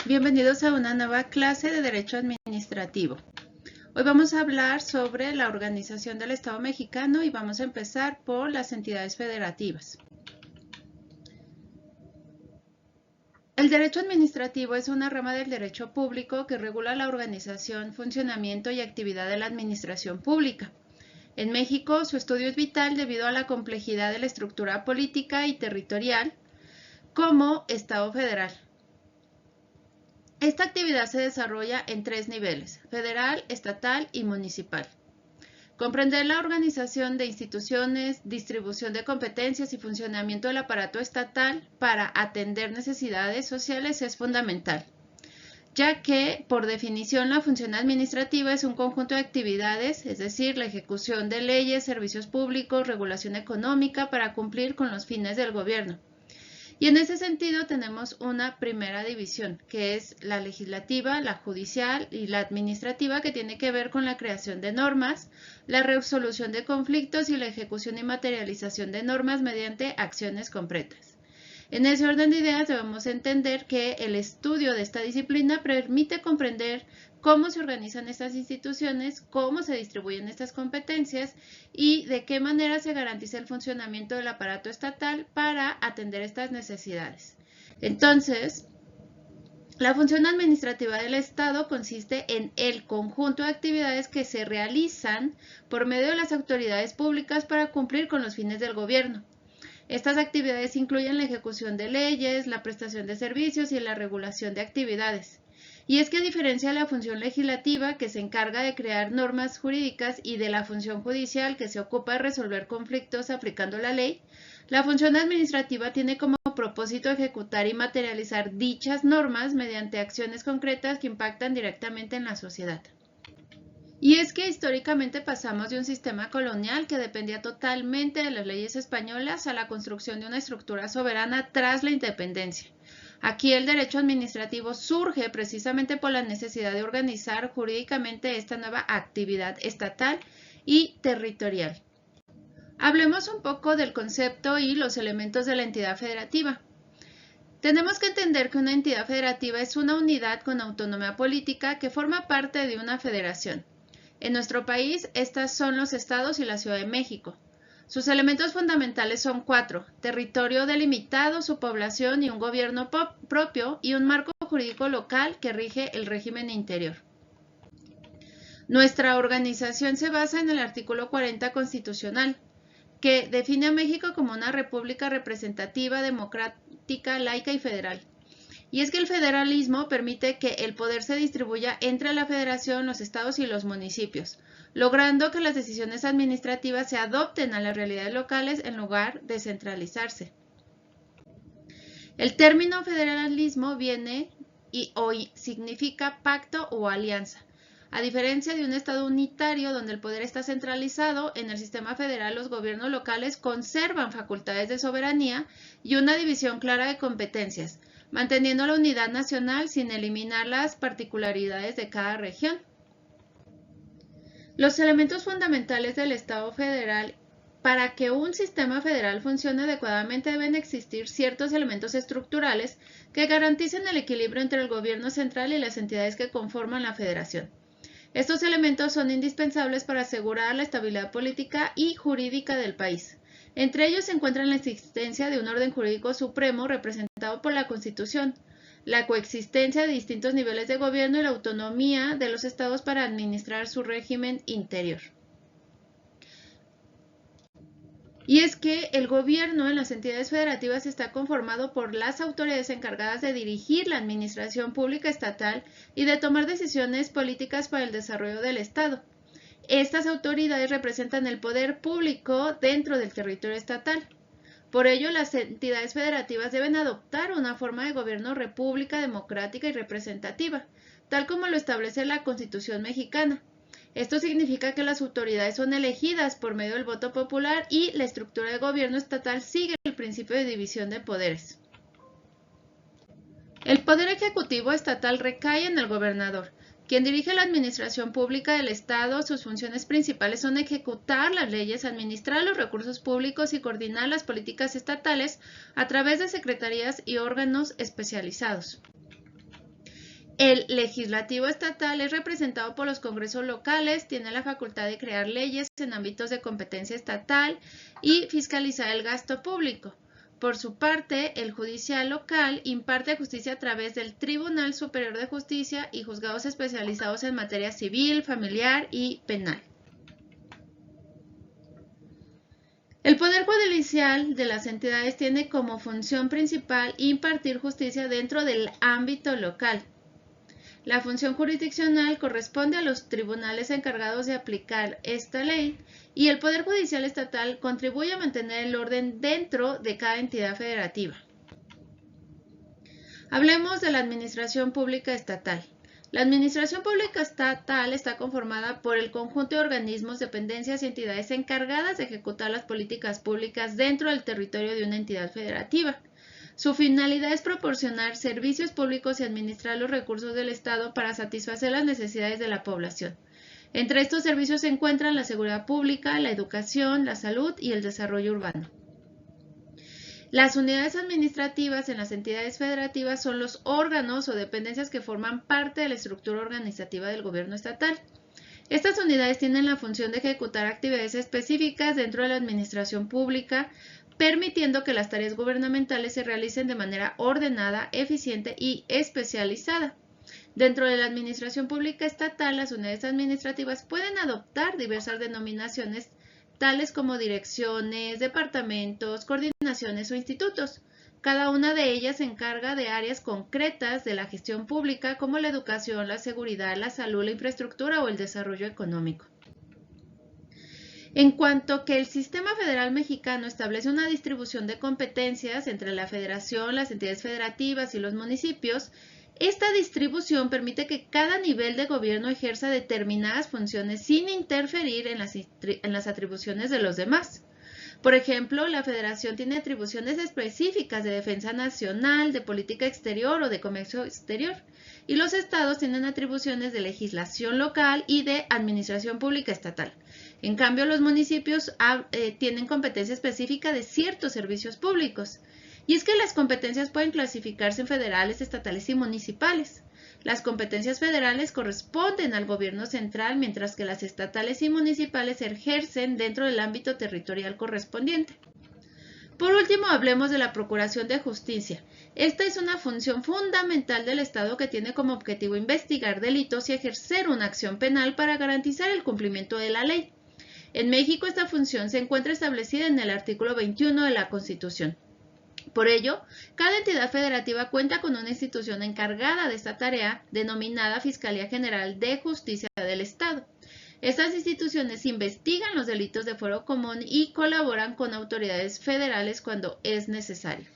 Bienvenidos a una nueva clase de Derecho Administrativo. Hoy vamos a hablar sobre la organización del Estado mexicano y vamos a empezar por las entidades federativas. El derecho administrativo es una rama del derecho público que regula la organización, funcionamiento y actividad de la administración pública. En México, su estudio es vital debido a la complejidad de la estructura política y territorial como Estado federal. Esta actividad se desarrolla en tres niveles: federal, estatal y municipal. Comprender la organización de instituciones, distribución de competencias y funcionamiento del aparato estatal para atender necesidades sociales es fundamental, ya que, por definición, la función administrativa es un conjunto de actividades, es decir, la ejecución de leyes, servicios públicos, regulación económica para cumplir con los fines del gobierno. Y en ese sentido tenemos una primera división, que es la legislativa, la judicial y la administrativa, que tiene que ver con la creación de normas, la resolución de conflictos y la ejecución y materialización de normas mediante acciones concretas. En ese orden de ideas debemos entender que el estudio de esta disciplina permite comprender cómo se organizan estas instituciones, cómo se distribuyen estas competencias y de qué manera se garantiza el funcionamiento del aparato estatal para atender estas necesidades. Entonces, la función administrativa del Estado consiste en el conjunto de actividades que se realizan por medio de las autoridades públicas para cumplir con los fines del gobierno. Estas actividades incluyen la ejecución de leyes, la prestación de servicios y la regulación de actividades. Y es que a diferencia de la función legislativa, que se encarga de crear normas jurídicas, y de la función judicial, que se ocupa de resolver conflictos aplicando la ley, la función administrativa tiene como propósito ejecutar y materializar dichas normas mediante acciones concretas que impactan directamente en la sociedad. Y es que históricamente pasamos de un sistema colonial que dependía totalmente de las leyes españolas a la construcción de una estructura soberana tras la independencia. Aquí el derecho administrativo surge precisamente por la necesidad de organizar jurídicamente esta nueva actividad estatal y territorial. Hablemos un poco del concepto y los elementos de la entidad federativa. Tenemos que entender que una entidad federativa es una unidad con autonomía política que forma parte de una federación. En nuestro país, estas son los estados y la Ciudad de México. Sus elementos fundamentales son 4: territorio delimitado, su población y un gobierno propio, y un marco jurídico local que rige el régimen interior. Nuestra organización se basa en el artículo 40 constitucional, que define a México como una república representativa, democrática, laica y federal. Y es que el federalismo permite que el poder se distribuya entre la federación, los estados y los municipios, logrando que las decisiones administrativas se adopten a las realidades locales en lugar de centralizarse. El término federalismo viene y hoy significa pacto o alianza. A diferencia de un estado unitario donde el poder está centralizado, en el sistema federal los gobiernos locales conservan facultades de soberanía y una división clara de competencias, manteniendo la unidad nacional sin eliminar las particularidades de cada región. Los elementos fundamentales del Estado federal: para que un sistema federal funcione adecuadamente deben existir ciertos elementos estructurales que garanticen el equilibrio entre el gobierno central y las entidades que conforman la federación. Estos elementos son indispensables para asegurar la estabilidad política y jurídica del país. Entre ellos se encuentran la existencia de un orden jurídico supremo representado por la Constitución, la coexistencia de distintos niveles de gobierno y la autonomía de los estados para administrar su régimen interior. Y es que el gobierno en las entidades federativas está conformado por las autoridades encargadas de dirigir la administración pública estatal y de tomar decisiones políticas para el desarrollo del Estado. Estas autoridades representan el poder público dentro del territorio estatal. Por ello, las entidades federativas deben adoptar una forma de gobierno república, democrática y representativa, tal como lo establece la Constitución mexicana. Esto significa que las autoridades son elegidas por medio del voto popular y la estructura de gobierno estatal sigue el principio de división de poderes. El poder ejecutivo estatal recae en el gobernador, quien dirige la administración pública del Estado. Sus funciones principales son ejecutar las leyes, administrar los recursos públicos y coordinar las políticas estatales a través de secretarías y órganos especializados. El legislativo estatal es representado por los congresos locales, tiene la facultad de crear leyes en ámbitos de competencia estatal y fiscalizar el gasto público. Por su parte, el judicial local imparte justicia a través del Tribunal Superior de Justicia y juzgados especializados en materia civil, familiar y penal. El Poder Judicial de las entidades tiene como función principal impartir justicia dentro del ámbito local. La función jurisdiccional corresponde a los tribunales encargados de aplicar esta ley y el Poder Judicial Estatal contribuye a mantener el orden dentro de cada entidad federativa. Hablemos de la Administración Pública Estatal. La Administración Pública Estatal está conformada por el conjunto de organismos, dependencias y entidades encargadas de ejecutar las políticas públicas dentro del territorio de una entidad federativa. Su finalidad es proporcionar servicios públicos y administrar los recursos del Estado para satisfacer las necesidades de la población. Entre estos servicios se encuentran la seguridad pública, la educación, la salud y el desarrollo urbano. Las unidades administrativas en las entidades federativas son los órganos o dependencias que forman parte de la estructura organizativa del gobierno estatal. Estas unidades tienen la función de ejecutar actividades específicas dentro de la administración pública, permitiendo que las tareas gubernamentales se realicen de manera ordenada, eficiente y especializada. Dentro de la administración pública estatal, las unidades administrativas pueden adoptar diversas denominaciones, tales como direcciones, departamentos, coordinaciones o institutos. Cada una de ellas se encarga de áreas concretas de la gestión pública, como la educación, la seguridad, la salud, la infraestructura o el desarrollo económico. En cuanto que el sistema federal mexicano establece una distribución de competencias entre la federación, las entidades federativas y los municipios, esta distribución permite que cada nivel de gobierno ejerza determinadas funciones sin interferir en las atribuciones de los demás. Por ejemplo, la federación tiene atribuciones específicas de defensa nacional, de política exterior o de comercio exterior, y los estados tienen atribuciones de legislación local y de administración pública estatal. En cambio, los municipios tienen competencia específica de ciertos servicios públicos. Y es que las competencias pueden clasificarse en federales, estatales y municipales. Las competencias federales corresponden al gobierno central, mientras que las estatales y municipales se ejercen dentro del ámbito territorial correspondiente. Por último, hablemos de la Procuración de Justicia. Esta es una función fundamental del Estado que tiene como objetivo investigar delitos y ejercer una acción penal para garantizar el cumplimiento de la ley. En México, esta función se encuentra establecida en el artículo 21 de la Constitución. Por ello, cada entidad federativa cuenta con una institución encargada de esta tarea, denominada Fiscalía General de Justicia del Estado. Estas instituciones investigan los delitos de fuero común y colaboran con autoridades federales cuando es necesario.